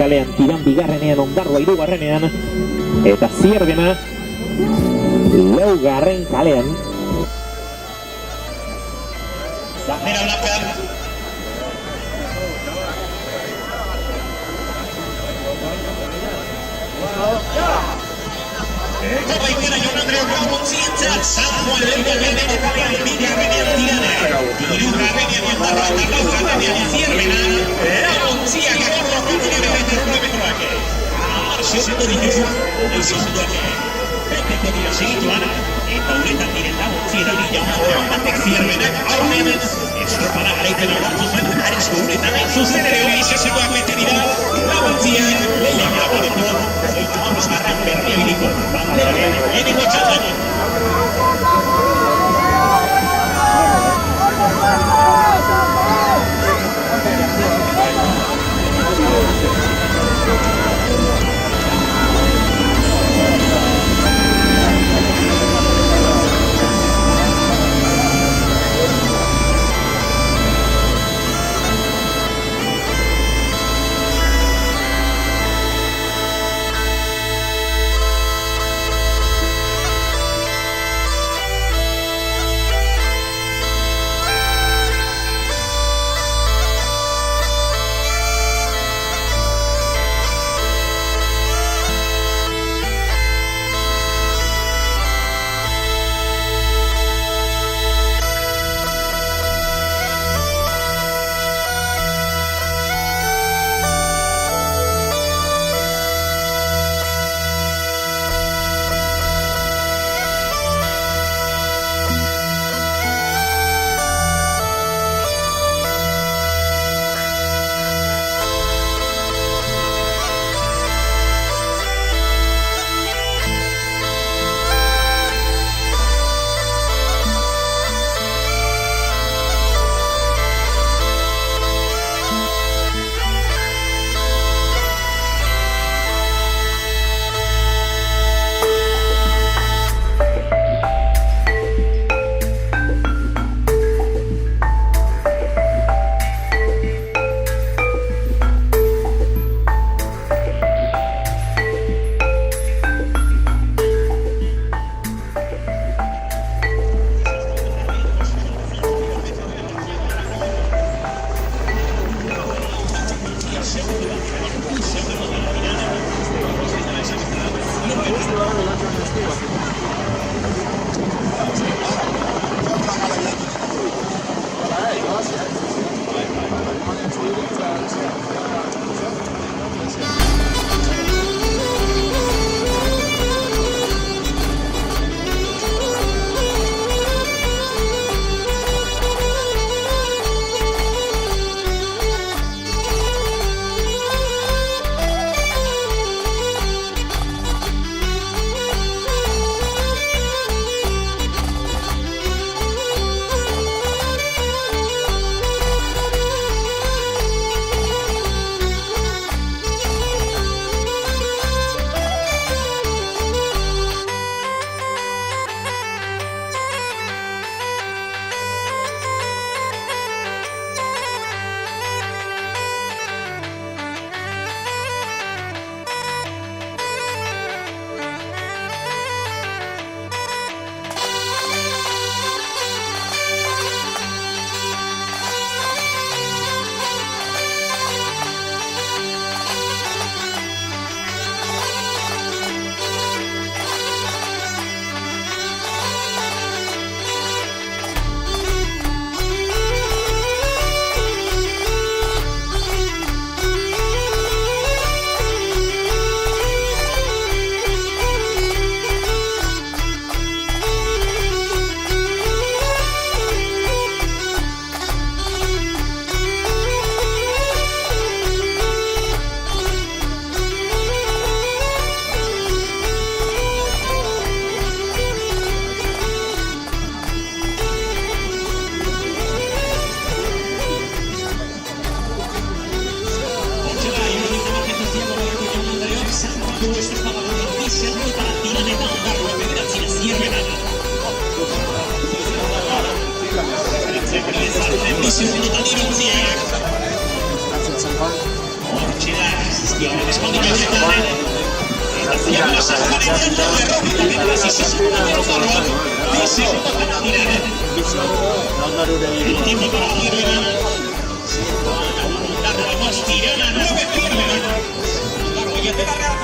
kalean, Tiran bigarrenean, Ondarroa hirugarrenean, eta Zierbena laugarren kalean. Bandera blanca. Jarraikera Jon Andreu Gaur ontzientzat, San Juan lehenengo kalean, bigarrenean Tirana, hirugarrenean Ondarroa eta laugarrenean Zierbena, lau ontziak agorro kilometroak. Hamar segundo dituzu, hogei segundoak beteko dira segituan, eta uretan diren lau ontziera Jon Andreu batek Zierbenak aurrean estropara garaipena lortu zuen, aresko uretan hain zuzen ere hogei segundoak bete dira, lau ontziak lehiak laboreko, oito hamabosgarren berriabiliko banderaren lehenengo txandan. El tiempo para Firmen. La Ramos Tirana 9 Firmen. La Royetera Real.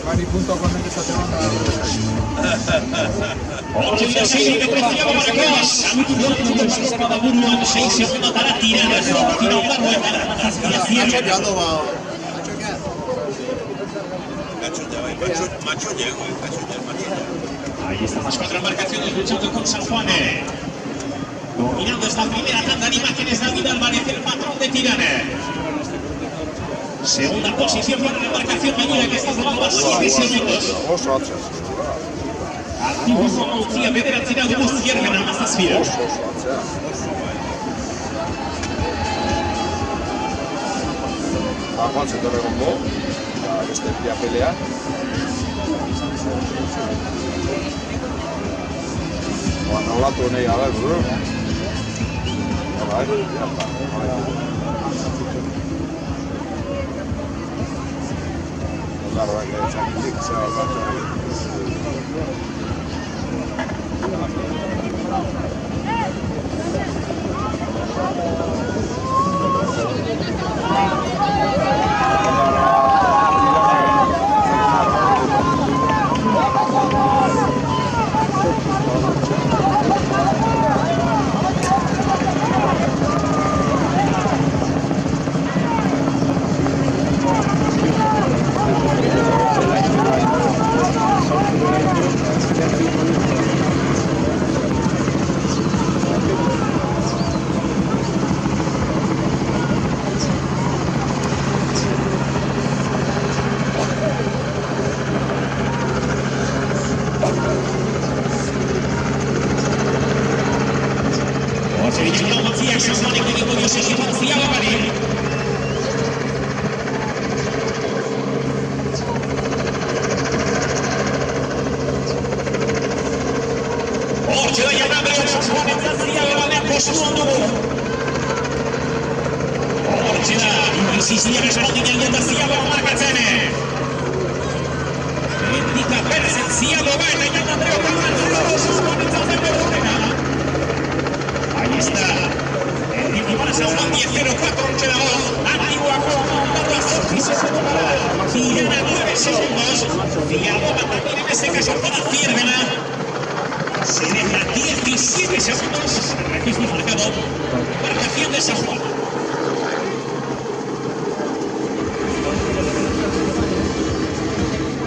Vari punto con esta semana. 8 y 6 que preciaba Marcos. Cada uno en 6 segundos para Tirana. Tira un largo de ahí están las 4 embarcaciones luchando con San Juan. Dominando esta primera tanda de imágenes David Álvarez, el patrón de Tirana. Segunda posición para la embarcación Mañana que está jugando a 7 segundos. Aktibo sama utzia bederatzera dugu Ziergen Amazazpira. Juan se torre con Bo, este día pelea. Juan no la tune a ver, bro. A ver, ya está. Claro, hay que echar clic, se va a pasar. jaun Andreok San Juanetzat ziagoan postuan dugu. Hortxe da, Iziziak espaldinen jota ziagoa markatzen. Endika Perezet ziagoa eta jaun Andreok San Juanetzat zen berrurena. Ahí está. El ritmo para Sauron 10.04 hortxe dago. Antiguako ondatu azortzi segundora. Tirana 9 segundos. Villalobos también en ese caso para Ciervena. Se deja 17 segundos. Registro marcado. Marcación de San Juan.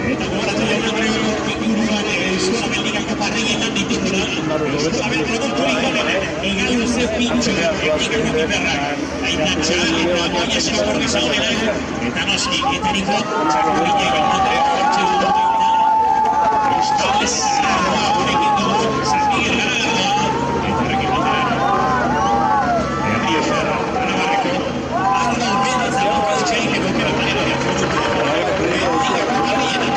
Eta gogoratu jaun Andreok inguruan Euskal Meldikako parrilletan ditugula. Euskal produkturik honen egal luze pintxo teknikako piperrak. Ainatxa eta goia eskorrez honenak. Eta noski, eteriko txakurrik jaun Andreok hortxe dut. Euskal Zarroa gurekin dugu, San Miguel Garagardoa. Eta horrekin batera. Errioxar, Arabarreko. Ardo Benez aloko dutxeik edukera manera de produktu. Meldikako parrilletan.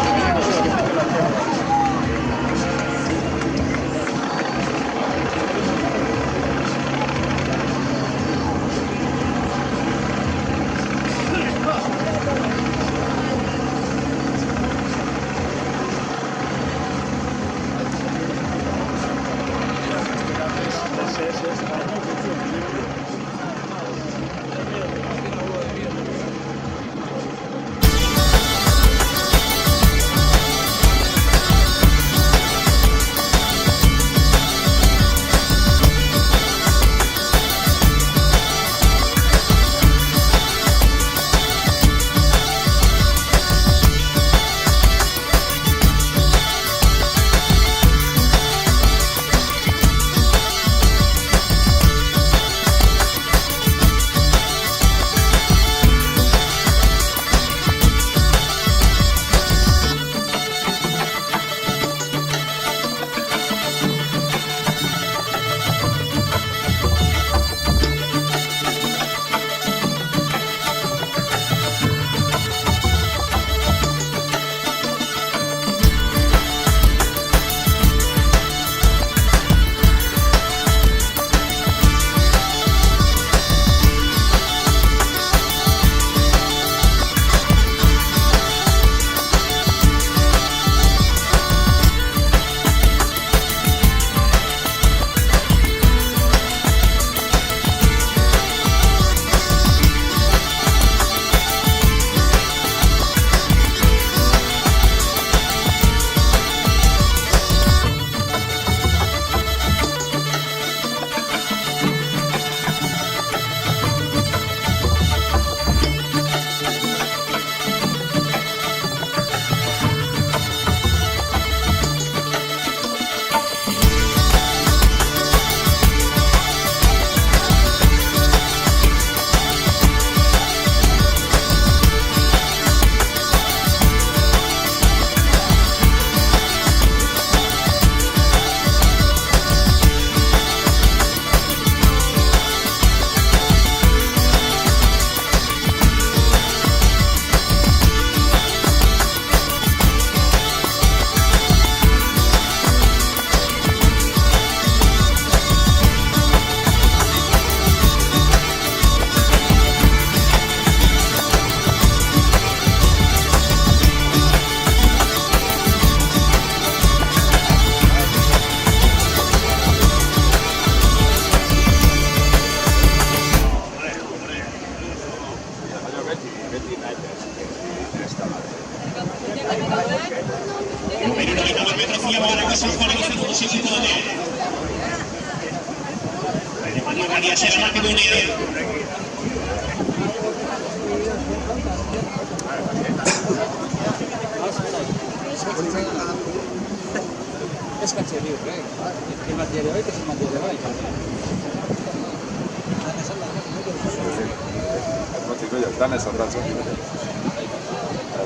Danez ondatzen.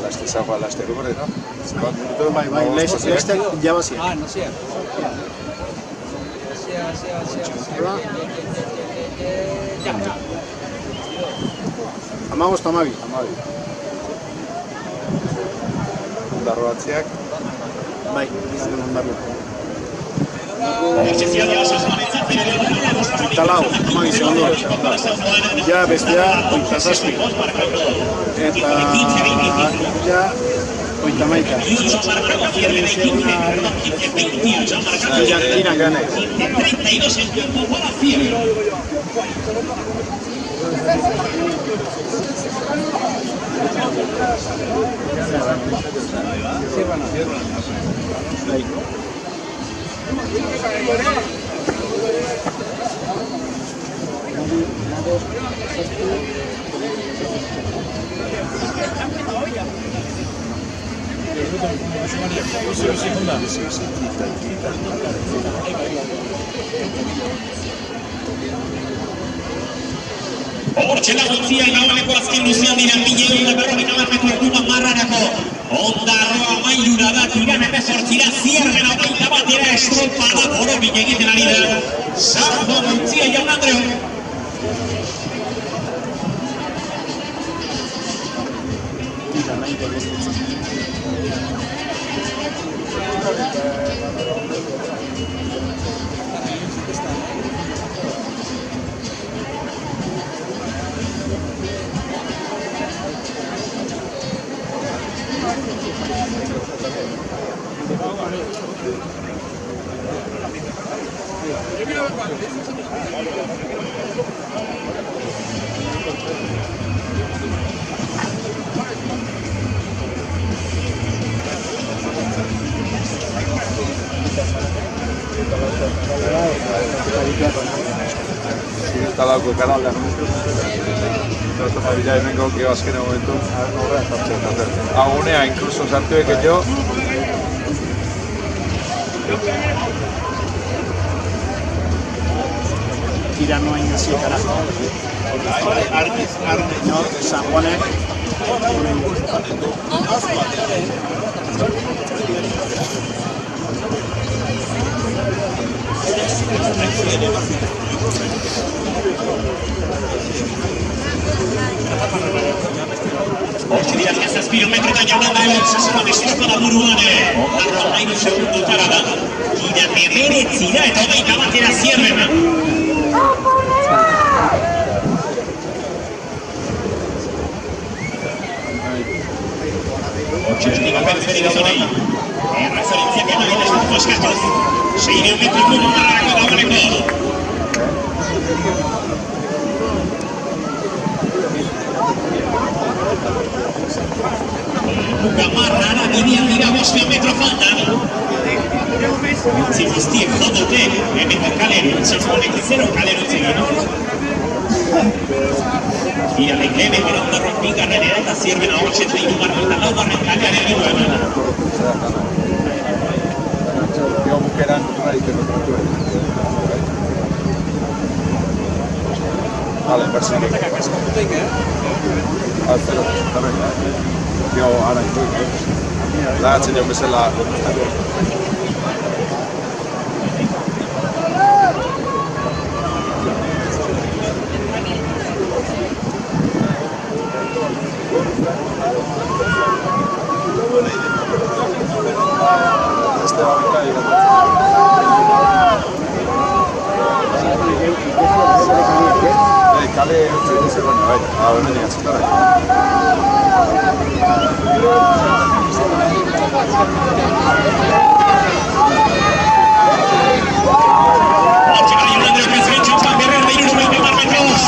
Laste zagoa, laste gure, no? Bai, laste jabazia. No sea. Amagost amabi. Ondarro batziak. Bai, bizten ondarro. Talau, magi segundu. Ja bestea, 27. Eta ja 31. Argentina gane. 32 el tiempo para cierre. Hortxe laguntzia gauaneko azken luzean dira Pinedo eta 51 metro marrarako. Ondarroa amailura da, tiran emezortzira, zierren 21 estropada borobik egiten ari da. Sardo guntzia jaun Andreu. Talauko kanaldean. Eta bila hemengo gio azken momentu. Agunea, incluso sartu eken jo. Tirano hain hasietara. No, San Juanek. Hortxe dira zazpiro metrotan jaun Andreu, sasoan estropada buruan. Ondarroa amairu segundotara da. Gira hemeretzira eta 21 zierrena. Hortxe estiga bertzeri dozonei. Errazorintziak emagin eskutuko eskatuz. 6 metro marrarako dagoeneko. Gamarrara bidean dira 5 metro falta. Utzi guztiek jo dute, hemengo kalero, Txaskonek 0 kalero utzegin. Iralek lehen bera Ondarroak bigarren eta zierbena 83 eta 4 kalearen egoen. Gio bukeran nahiken dut. Vale, persinik. Zero, tamén. Gio ara ikuik. Lagatzen jo bezala. Kale utzi zegoen, bai. Hemen egatzen dara. Hortxe gara jaun Andreu prezbentxan txan berrera 20 metros.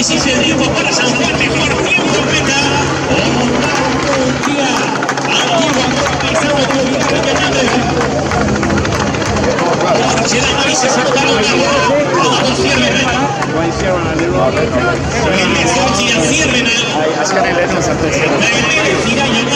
Sí, se dio para San Juan. y se sacaron la todos cierren. Guai zierren alero. Cierren. Azkaren lehenu zartu zero. Tira y el